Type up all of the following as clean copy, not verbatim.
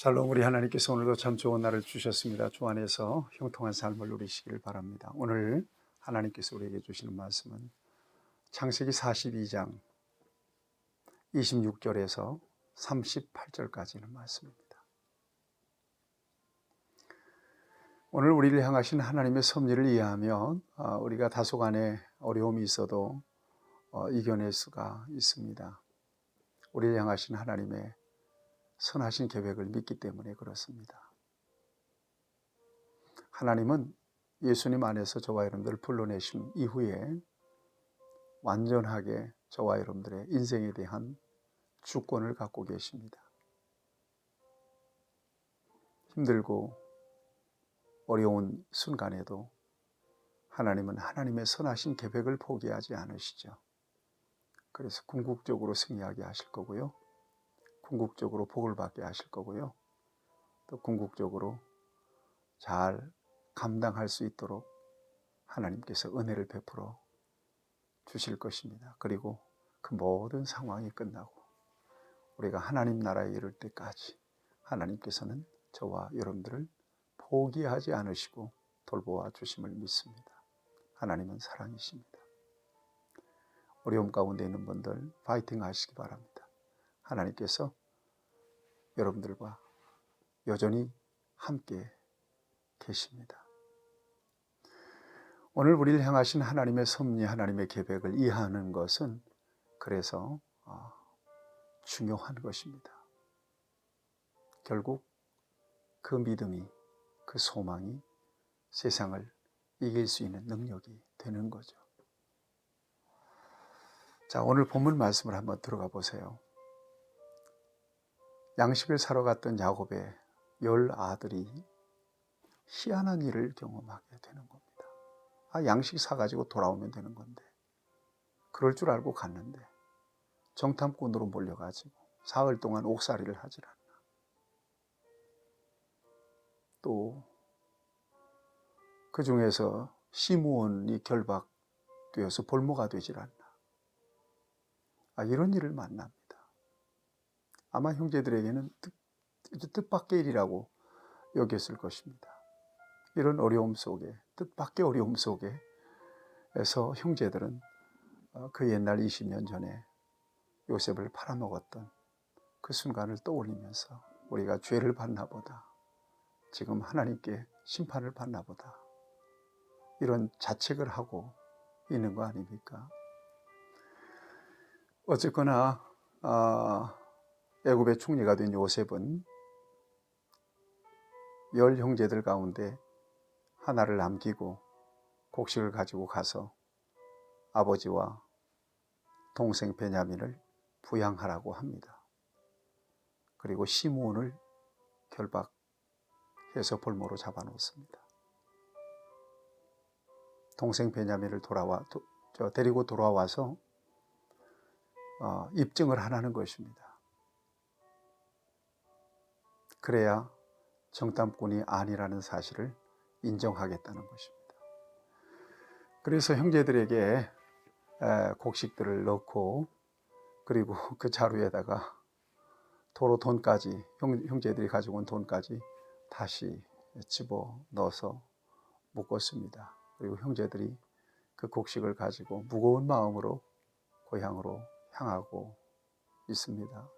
샬롬. 우리 하나님께서 오늘도 참 좋은 날을 주셨습니다. 주 안에서 형통한 삶을 누리시길 바랍니다. 오늘 하나님께서 우리에게 주시는 말씀은 창세기 42장 26절에서 38절까지는 말씀입니다. 오늘 우리를 향하신 하나님의 섭리를 이해하면 우리가 다소간의 어려움이 있어도 이겨낼 수가 있습니다. 우리를 향하신 하나님의 선하신 계획을 믿기 때문에 그렇습니다. 하나님은 예수님 안에서 저와 여러분들을 불러내신 이후에 완전하게 저와 여러분들의 인생에 대한 주권을 갖고 계십니다. 힘들고 어려운 순간에도 하나님은 하나님의 선하신 계획을 포기하지 않으시죠. 그래서 궁극적으로 승리하게 하실 거고요. 궁극적으로 복을 받게 하실 거고요. 또 궁극적으로 잘 감당할 수 있도록 하나님께서 은혜를 베풀어 주실 것입니다. 그리고 그 모든 상황이 끝나고 우리가 하나님 나라에 이를 때까지 하나님께서는 저와 여러분들을 포기하지 않으시고 돌보아 주심을 믿습니다. 하나님은 사랑이십니다. 어려움 가운데 있는 분들 파이팅 하시기 바랍니다. 하나님께서 여러분들과 여전히 함께 계십니다. 오늘 우리를 향하신 하나님의 섭리, 하나님의 계획을 이해하는 것은 그래서 중요한 것입니다. 결국 그 믿음이, 그 소망이 세상을 이길 수 있는 능력이 되는 거죠. 자, 오늘 본문 말씀을 한번 들어가 보세요. 양식을 사러 갔던 야곱의 10 아들이 희한한 일을 경험하게 되는 겁니다. 양식 사가지고 돌아오면 되는 건데, 그럴 줄 알고 갔는데 정탐꾼으로 몰려가지고 사흘 동안 옥살이를 하질 않나. 또 그 중에서 시므온이 결박되어서 볼모가 되질 않나. 이런 일을 만납니다. 아마 형제들에게는 뜻밖의 일이라고 여겼을 것입니다. 이런 어려움 속에, 뜻밖의 어려움 속에서 형제들은 그 옛날 20년 전에 요셉을 팔아먹었던 그 순간을 떠올리면서 우리가 죄를 받나 보다, 지금 하나님께 심판을 받나 보다, 이런 자책을 하고 있는 거 아닙니까? 어쨌거나 애굽의 총리가 된 요셉은 10 형제들 가운데 하나를 남기고 곡식을 가지고 가서 아버지와 동생 베냐민을 부양하라고 합니다. 그리고 시므온을 결박해서 볼모로 잡아놓습니다. 동생 베냐민을 데리고 돌아와서 입증을 하라는 것입니다. 그래야 정탐꾼이 아니라는 사실을 인정하겠다는 것입니다. 그래서 형제들에게 곡식들을 넣고, 그리고 그 자루에다가 도로 돈까지, 형제들이 가지고 온 돈까지 다시 집어 넣어서 묶었습니다. 그리고 형제들이 그 곡식을 가지고 무거운 마음으로 고향으로 향하고 있습니다.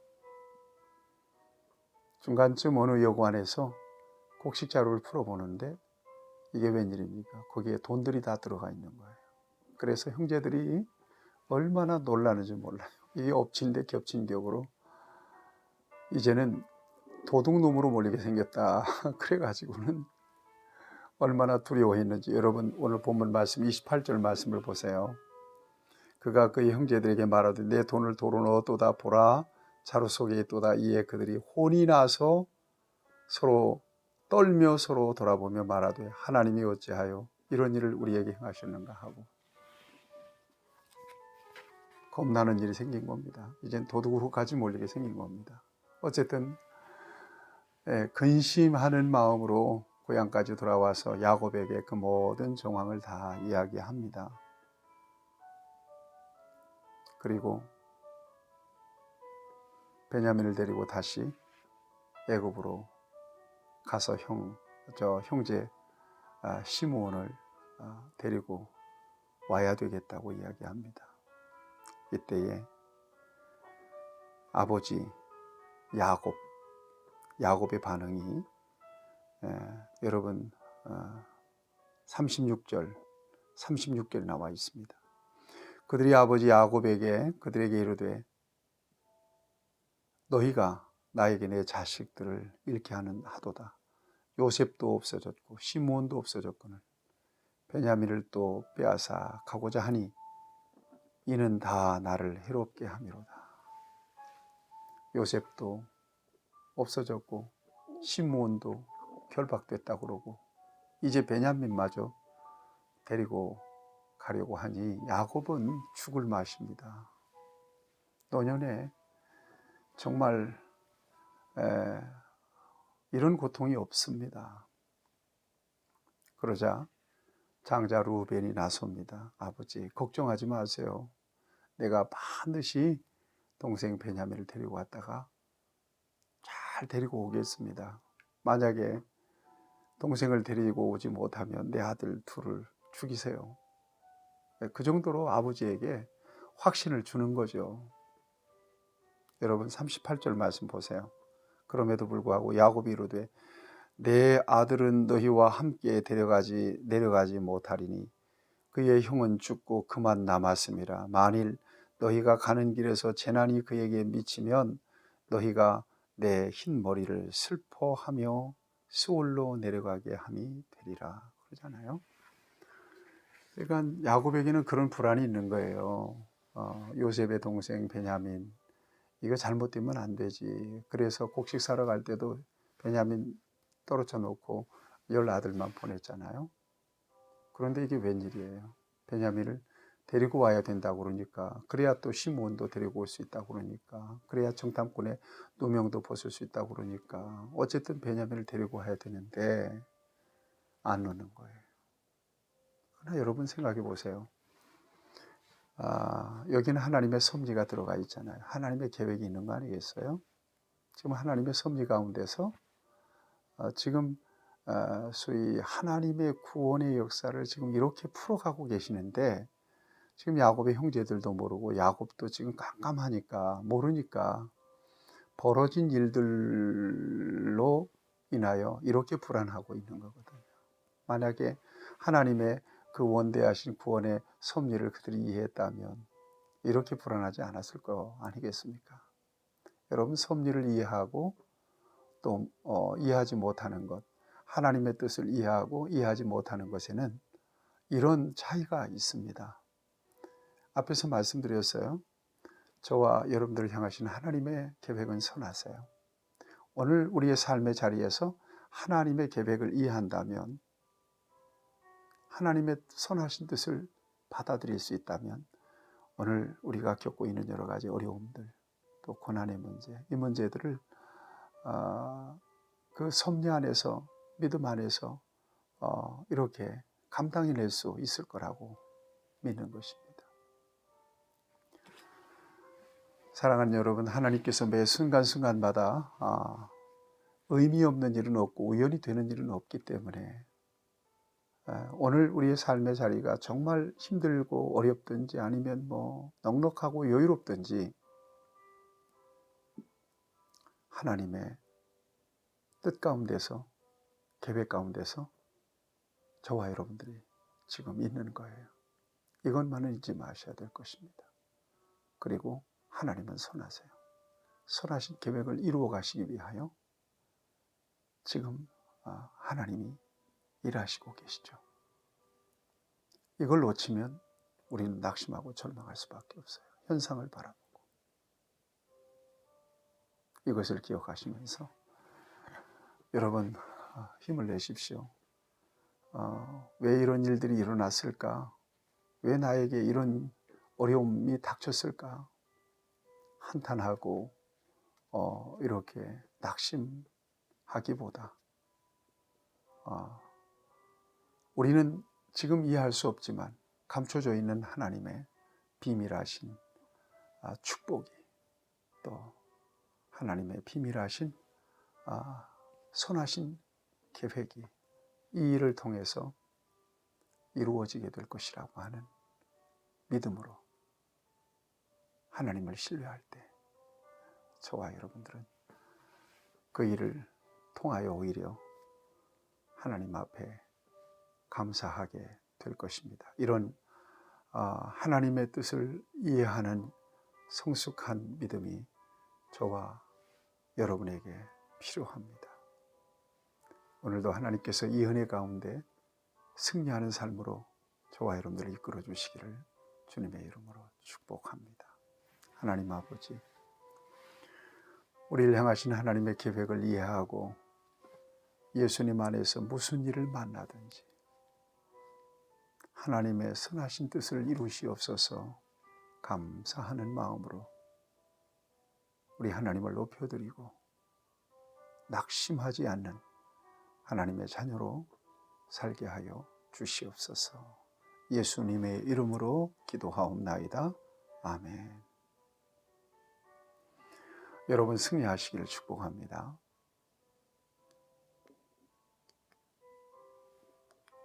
중간쯤 어느 여관에서 곡식 자루를 풀어보는데 이게 웬일입니까? 거기에 돈들이 다 들어가 있는 거예요. 그래서 형제들이 얼마나 놀라는지 몰라요. 이게 엎친 데 겹친 격으로 이제는 도둑놈으로 몰리게 생겼다. 그래가지고는 얼마나 두려워했는지 여러분 오늘 본문 말씀 28절 말씀을 보세요. 그가 그의 형제들에게 말하되 내 돈을 도로 넣었도다. 보라, 자루 속에 있도다. 이에 그들이 혼이 나서 서로 떨며 서로 돌아보며 말하되 하나님이 어찌하여 이런 일을 우리에게 행하셨는가 하고 겁나는 일이 생긴 겁니다. 이젠 도둑으로 까지 몰리게 생긴 겁니다. 어쨌든 근심하는 마음으로 고향까지 돌아와서 야곱에게 그 모든 정황을 다 이야기합니다. 그리고 베냐민을 데리고 다시 애굽으로 가서 형제 시므온을 데리고 와야 되겠다고 이야기합니다. 이때에 아버지 야곱의 반응이 여러분 36절 나와 있습니다. 그들이 아버지 야곱에게 그들에게 이르되 너희가 나에게 내 자식들을 잃게 하도다. 요셉도 없어졌고 시므온도 없어졌거늘 베냐민을 또 빼앗아 가고자 하니 이는 다 나를 해롭게 함이로다. 요셉도 없어졌고 시므온도 결박됐다고 그러고 이제 베냐민마저 데리고 가려고 하니 야곱은 죽을 맛입니다. 노년에 정말 이런 고통이 없습니다. 그러자 장자 루벤이 나섭니다. 아버지 걱정하지 마세요. 내가 반드시 동생 베냐민을 데리고 왔다가 잘 데리고 오겠습니다. 만약에 동생을 데리고 오지 못하면 내 아들 둘을 죽이세요. 그 정도로 아버지에게 확신을 주는 거죠. 여러분 38절 말씀 보세요. 그럼에도 불구하고 야곱이 이르되 내 아들은 너희와 함께 내려가지 못하리니 그의 형은 죽고 그만 남았음이라. 만일 너희가 가는 길에서 재난이 그에게 미치면 너희가 내 흰 머리를 슬퍼하며 수올로 내려가게 함이 되리라 그러잖아요. 그러니까 야곱에게는 그런 불안이 있는 거예요. 요셉의 동생 베냐민 이거 잘못되면 안 되지. 그래서 곡식 사러 갈 때도 베냐민 떨어져 놓고 10아들만 보냈잖아요. 그런데 이게 웬일이에요. 베냐민을 데리고 와야 된다고 그러니까, 그래야 또 시므온도 데리고 올 수 있다고 그러니까, 그래야 정탐꾼의 누명도 벗을 수 있다고 그러니까 어쨌든 베냐민을 데리고 와야 되는데 안 오는 거예요. 그러나 여러분 생각해 보세요. 여기는 하나님의 섭리가 들어가 있잖아요. 하나님의 계획이 있는 거 아니겠어요? 지금 하나님의 섭리 가운데서 지금 소위 하나님의 구원의 역사를 지금 이렇게 풀어가고 계시는데 지금 야곱의 형제들도 모르고 야곱도 지금 깜깜하니까 모르니까 벌어진 일들로 인하여 이렇게 불안하고 있는 거거든요. 만약에 하나님의 그 원대하신 구원의 섭리를 그들이 이해했다면 이렇게 불안하지 않았을 거 아니겠습니까? 여러분 섭리를 이해하고 또 이해하지 못하는 것, 하나님의 뜻을 이해하고 이해하지 못하는 것에는 이런 차이가 있습니다. 앞에서 말씀드렸어요. 저와 여러분들을 향하신 하나님의 계획은 선하세요. 오늘 우리의 삶의 자리에서 하나님의 계획을 이해한다면, 하나님의 선하신 뜻을 받아들일 수 있다면 오늘 우리가 겪고 있는 여러 가지 어려움들, 또 고난의 문제, 이 문제들을 그 섭리 안에서, 믿음 안에서 이렇게 감당해낼 수 있을 거라고 믿는 것입니다. 사랑하는 여러분, 하나님께서 매 순간순간마다 의미 없는 일은 없고 우연히 되는 일은 없기 때문에 오늘 우리의 삶의 자리가 정말 힘들고 어렵든지 아니면 넉넉하고 여유롭든지 하나님의 뜻 가운데서, 계획 가운데서 저와 여러분들이 지금 있는 거예요. 이것만은 잊지 마셔야 될 것입니다. 그리고 하나님은 선하세요. 선하신 계획을 이루어 가시기 위하여 지금 하나님이 일하시고 계시죠. 이걸 놓치면 우리는 낙심하고 절망할 수밖에 없어요. 현상을 바라보고. 이것을 기억하시면서 여러분 힘을 내십시오. 왜 이런 일들이 일어났을까? 왜 나에게 이런 어려움이 닥쳤을까? 한탄하고 이렇게 낙심하기보다 우리는 지금 이해할 수 없지만 감춰져 있는 하나님의 비밀하신 축복이, 또 하나님의 비밀하신 선하신 계획이 이 일을 통해서 이루어지게 될 것이라고 하는 믿음으로 하나님을 신뢰할 때 저와 여러분들은 그 일을 통하여 오히려 하나님 앞에 감사하게 될 것입니다. 이런 하나님의 뜻을 이해하는 성숙한 믿음이 저와 여러분에게 필요합니다. 오늘도 하나님께서 이 은혜 가운데 승리하는 삶으로 저와 여러분들을 이끌어 주시기를 주님의 이름으로 축복합니다. 하나님 아버지, 우리를 향하신 하나님의 계획을 이해하고 예수님 안에서 무슨 일을 만나든지 하나님의 선하신 뜻을 이루시옵소서 감사하는 마음으로 우리 하나님을 높여드리고 낙심하지 않는 하나님의 자녀로 살게 하여 주시옵소서. 예수님의 이름으로 기도하옵나이다. 아멘. 여러분 승리하시기를 축복합니다.